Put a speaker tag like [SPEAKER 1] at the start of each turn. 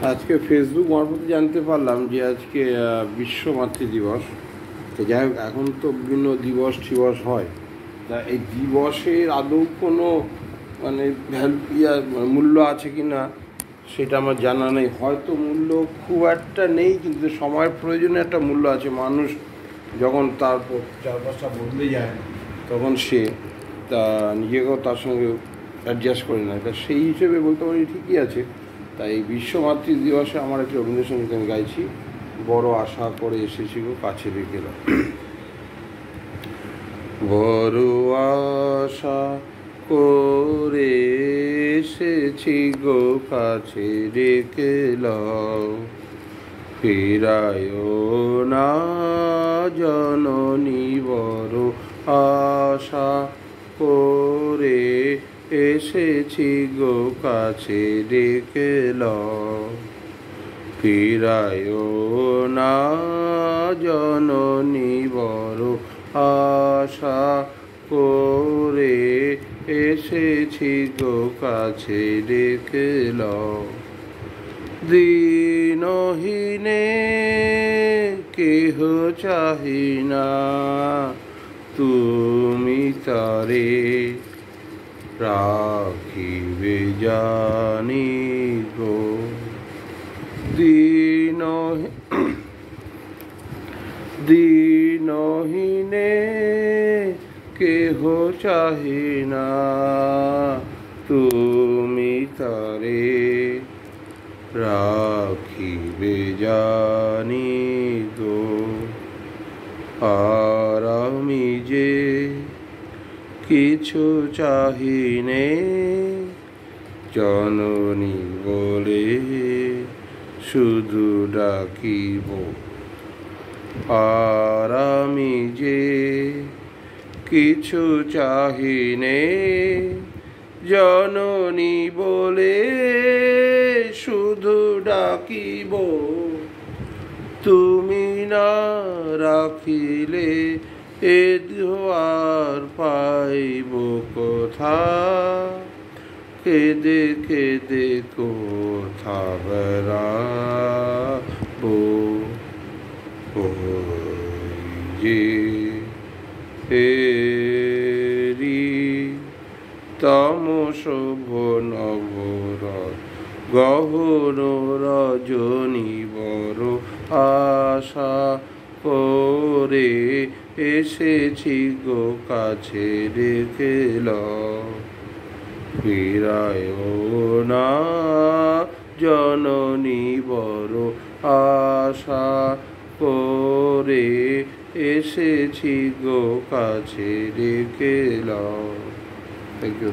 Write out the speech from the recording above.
[SPEAKER 1] আজকে ফেসবুক মারফতে জানতে পারলাম যে আজকে বিশ্ব মাতৃদিবস। তো যাই হোক, এখন তো বিভিন্ন দিবস টিবস হয়, তা এই দিবসের আদৌ কোনো মানে মূল্য আছে কি না সেটা আমার জানা নেই। হয়তো মূল্য খুব একটা নেই, কিন্তু সময়ের প্রয়োজনে একটা মূল্য আছে। মানুষ যখন তারপর চারপাশটা বদলে যায় তখন সে তা নিজেকেও তার সঙ্গে অ্যাডজাস্ট করে নেয়। তা সেই হিসেবে বলতে পারি ঠিকই আছে। তাই বিশ্ব মাতৃদিবসে আমার একটি রবীন্দ্রসঙ্গীত আমি গাইছি, বড় আশা করে এসেছি গো কাছে রেখে দাও। বড় আশা করে এসেছি গো কাছে রেখে দাও, ফিরায়ও না জননী। বড় আশা করে এসেছি গো কাছে রেখে দাও, ফিরায়ও না জননী। বড় আশা করে এসেছি গো কাছে রেখে দাও। দিনহীনে কেহ চাহি না, তুমি তারে রাখিবে জানি গো। দিনহীনে কেহ চাহি না, তুমি তারে রাখিবে জানি গো। আর আমি যে কিছু চাহিনে, জননী বলে শুধু ডাকিব। আর আমি যে কিছু চাহিনে, জননী বলে শুধু ডাকিব। তুমি না রাখিলে এ দুয়ার পাইব কোথা, কেঁদে কেঁদে কোথা বেড়াবো। যে এরি তামস নগর গহন রজনী, বড় আশা করে এসেছি গো কাছে রেখে দাও, ফিরায়ও না জননী। বড় আশা করে এসেছি গো কাছে রেখে দাও। Thank you.